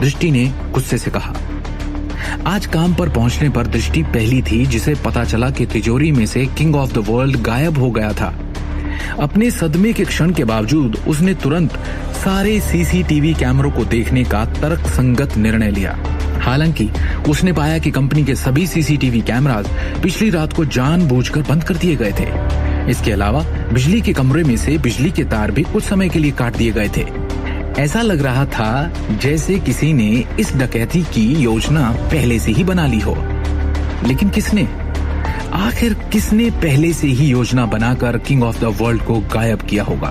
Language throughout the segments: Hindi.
दृष्टि ने गुस्से से कहा। आज काम पर पहुंचने पर दृष्टि पहली थी जिसे पता चला कि तिजोरी में से किंग ऑफ द वर्ल्ड गायब हो गया था। अपने सदमे के क्षण के बावजूद उसने तुरंत सारे सीसीटीवी कैमरों को देखने का तर्कसंगत निर्णय लिया। हालांकि उसने पाया कि कंपनी के सभी सीसीटीवी कैमरास पिछली रात को जानबूझकर बंद कर दिए गए थे। इसके अलावा बिजली के कमरे में से बिजली के तार भी कुछ समय के लिए काट दिए गए थे। ऐसा लग रहा था जैसे किसी ने इस डकैती की योजना पहले से ही बना ली हो। लेकिन किसने? आखिर किसने पहले से ही योजना बनाकर किंग ऑफ द वर्ल्ड को गायब किया होगा?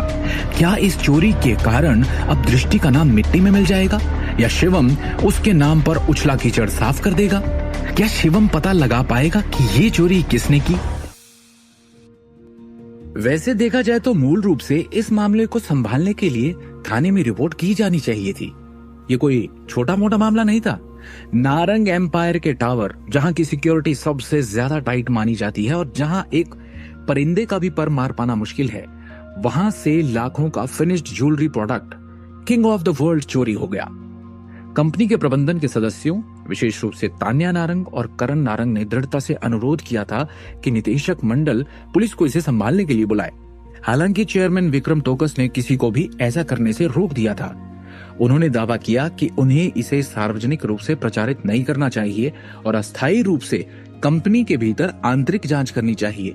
क्या इस चोरी के कारण अब दृष्टि का नाम मिट्टी में मिल जाएगा, या शिवम उसके नाम पर उछला कीचड़ साफ कर देगा? क्या शिवम पता लगा पाएगा कि ये चोरी किसने की? वैसे देखा जाए तो मूल रूप से इस मामले को संभालने के लिए थाने में रिपोर्ट की जानी चाहिए थी। ये कोई छोटा मोटा मामला नहीं था। नारंग एम्पायर के टावर, जहां की सिक्योरिटी सबसे ज्यादा टाइट मानी जाती है और जहां एक परिंदे का भी पर मार पाना मुश्किल है, वहां से लाखों का finished jewellery product king of the world चोरी हो गया। कंपनी के प्रबंधन के सदस्यों, विशेष रूप से तान्या नारंग और करण नारंग ने दृढ़ता से अनुरोध किया था कि निदेशक मंडल पुलिस को इसे संभालने के लिए बुलाए। हालांकि चेयरमैन विक्रम टोकस ने किसी को भी ऐसा करने से रोक दिया था। उन्होंने दावा किया कि उन्हें इसे सार्वजनिक रूप से प्रचारित नहीं करना चाहिए और अस्थायी रूप से कंपनी के भीतर आंतरिक जांच करनी चाहिए।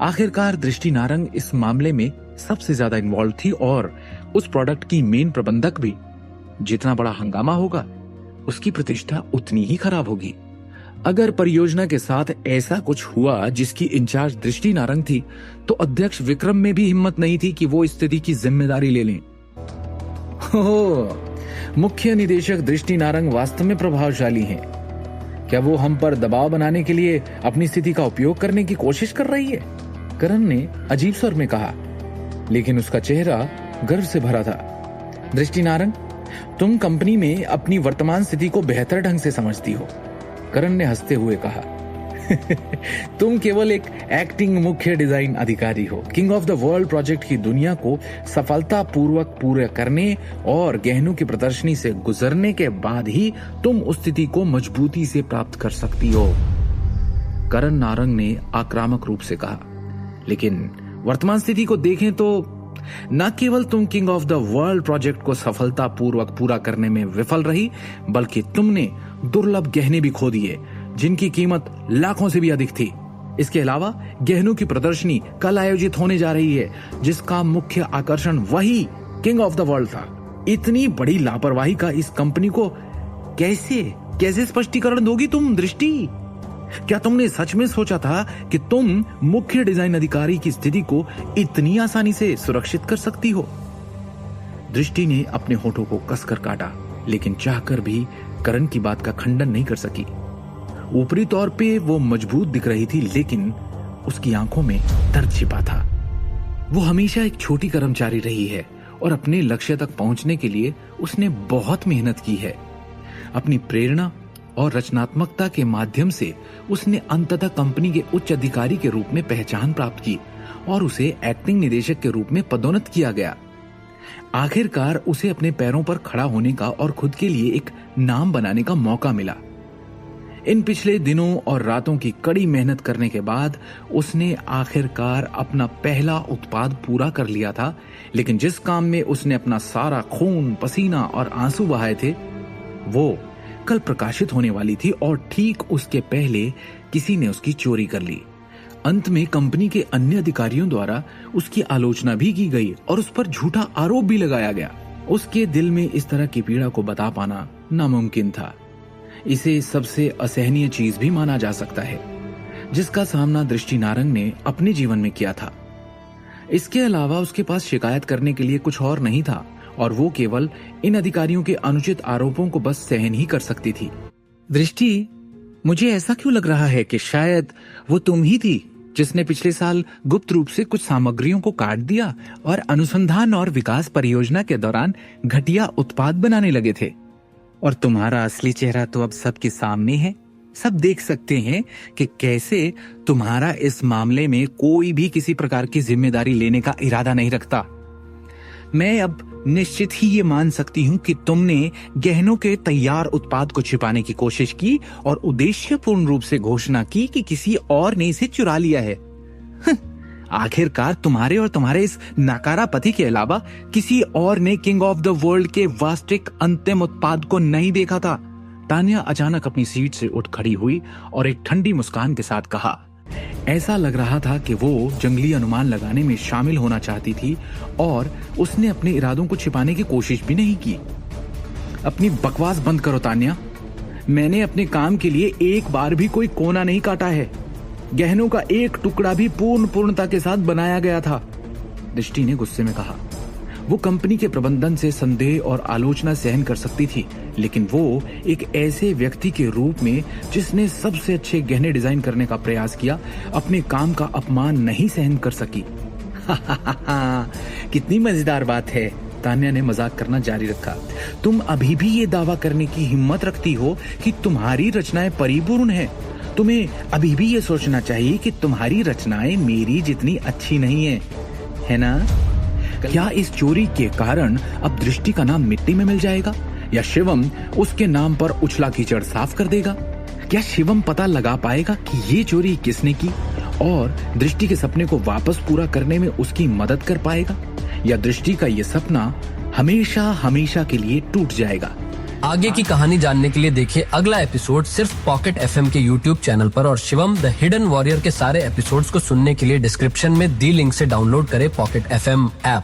आखिरकार दृष्टि नारंग इस मामले में सबसे ज्यादा इन्वॉल्व थी और उस प्रोडक्ट की मेन प्रबंधक भी। जितना बड़ा हंगामा होगा, उसकी प्रतिष्ठा उतनी ही खराब होगी। अगर परियोजना के साथ ऐसा कुछ हुआ जिसकी इंचार्ज दृष्टि नारंग थी, तो अध्यक्ष विक्रम में भी हिम्मत नहीं थी कि वो स्थिति की जिम्मेदारी ले लें। मुख्य निदेशक दृष्टि नारंग वास्तव में प्रभावशाली हैं। क्या वो हम पर दबाव बनाने के लिए अपनी स्थिति का उपयोग करने की कोशिश कर रही है? करण ने अजीब स्वर में कहा, लेकिन उसका चेहरा गर्व से भरा था। दृष्टि नारंग, तुम कंपनी में अपनी वर्तमान स्थिति को बेहतर ढंग से समझती हो। करण ने हंसते हुए कहा, तुम केवल एक एक्टिंग मुख्य डिजाइन अधिकारी हो। King of the world project की दुनिया को सफलतापूर्वक पूरा करने और गहनों की प्रदर्शनी से गुजरने के बाद ही तुम उस स्थिति को मजबूती से प्राप्त कर सकती हो। करण नारंग ने आक्रामक रूप से कहा, लेकिन वर्तमान स्थिति को देखें तो न केवल तुम king of the world project को सफलतापूर्वक पूरा करने में विफल रही, बल्कि तुमने दुर्लभ गहने भी खो दिए जिनकी कीमत लाखों से भी अधिक थी। इसके अलावा गहनों की प्रदर्शनी कल आयोजित होने जा रही है, जिसका मुख्य आकर्षण वही किंग ऑफ द वर्ल्ड था। इतनी बड़ी लापरवाही का इस कंपनी को कैसे स्पष्टीकरण दोगी तुम दृष्टि? क्या तुमने सच में सोचा था कि तुम मुख्य डिजाइन अधिकारी की स्थिति को इतनी आसानी से सुरक्षित कर सकती हो? दृष्टि ने अपने होठों को कसकर काटा, लेकिन चाहकर भी करण की बात का खंडन नहीं कर सकी। ऊपरी तौर पे वो मजबूत दिख रही थी, लेकिन उसकी आंखों में दर्द छिपा था। वो हमेशा एक छोटी कर्मचारी रही है और अपने लक्ष्य तक पहुंचने के लिए उसने बहुत मेहनत की है। अपनी प्रेरणा और रचनात्मकता के माध्यम से उसने अंततः कंपनी के उच्च अधिकारी के रूप में पहचान प्राप्त की और उसे एक्टिंग निदेशक के रूप में पदोन्नत किया गया। आखिरकार उसे अपने पैरों पर खड़ा होने का और खुद के लिए एक नाम बनाने का मौका मिला। इन पिछले दिनों और रातों की कड़ी मेहनत करने के बाद उसने आखिरकार अपना पहला उत्पाद पूरा कर लिया था, लेकिन जिस काम में उसने अपना सारा खून, पसीना और आंसू बहाए थे, वो कल प्रकाशित होने वाली थी और ठीक उसके पहले किसी ने उसकी चोरी कर ली। अंत में कंपनी के अन्य अधिकारियों द्वारा उसकी आलोचना भी की गई और उस पर झूठा आरोप भी लगाया गया। उसके दिल में इस तरह की पीड़ा को बता पाना नामुमकिन था। इसे सबसे असहनीय चीज भी माना जा सकता है जिसका सामना दृष्टि नारंग ने अपने जीवन में किया था। इसके अलावा उसके पास शिकायत करने के लिए कुछ और नहीं था और वो केवल इन अधिकारियों के अनुचित आरोपों को बस सहन ही कर सकती थी। दृष्टि, मुझे ऐसा क्यों लग रहा है कि शायद वो तुम ही थी जिसने पिछले साल गुप्त रूप से कुछ सामग्रियों को काट दिया और अनुसंधान और विकास परियोजना के दौरान घटिया उत्पाद बनाने लगे थे। और तुम्हारा असली चेहरा तो अब सबके सामने है। सब देख सकते हैं कि कैसे तुम्हारा इस मामले में कोई भी किसी प्रकार की जिम्मेदारी लेने का इरादा नहीं रखता। मैं अब निश्चित ही ये मान सकती हूँ कि तुमने गहनों के तैयार उत्पाद को छिपाने की कोशिश की और उद्देश्यपूर्ण रूप से घोषणा की कि किसी और ने इसे चुरा लिया है। आखिरकार तुम्हारे और तुम्हारे इस नाकारा पति के अलावा किसी और ने किंग ऑफ द वर्ल्ड के वास्तविक अंतिम उत्पाद को नहीं देखा था। तान्या अचानक अपनी सीट से उठ खड़ी हुई और एक ठंडी मुस्कान के साथ कहा। ऐसा लग रहा था कि वो जंगली अनुमान लगाने में शामिल होना चाहती थी और उसने अपने इरादों को छिपाने की कोशिश भी नहीं की। अपनी बकवास बंद करो तान्या। मैंने अपने काम के लिए एक बार भी कोई कोना नहीं काटा है। गहनों का एक टुकड़ा भी पूर्णता के साथ बनाया गया था, दृष्टि ने गुस्से में कहा। वो कंपनी के प्रबंधन से संदेह और आलोचना सहन कर सकती थी, लेकिन वो एक ऐसे व्यक्ति के रूप में जिसने सबसे अच्छे गहने डिजाइन करने का प्रयास किया, अपने काम का अपमान नहीं सहन कर सकी। कितनी मजेदार बात है, तान्या ने मजाक करना जारी रखा। तुम अभी भी ये दावा करने की हिम्मत रखती हो कि तुम्हारी रचनाएं परिपूर्ण हैं। तुम्हें अभी भी ये सोचना चाहिए कि तुम्हारी रचनाएं मेरी जितनी अच्छी नहीं है ना? क्या इस चोरी के कारण अब दृष्टि का नाम मिट्टी में मिल जाएगा या शिवम उसके नाम पर उछला कीचड़ साफ कर देगा? क्या शिवम पता लगा पाएगा कि ये चोरी किसने की और दृष्टि के सपने को वापस पूरा करने में उसकी मदद कर पाएगा, या दृष्टि का ये सपना हमेशा हमेशा के लिए टूट जाएगा? आगे की कहानी जानने के लिए देखिए अगला एपिसोड सिर्फ पॉकेट एफएम के यूट्यूब चैनल पर, और शिवम द हिडन वॉरियर के सारे एपिसोड्स को सुनने के लिए डिस्क्रिप्शन में दी लिंक से डाउनलोड करें पॉकेट एफएम ऐप।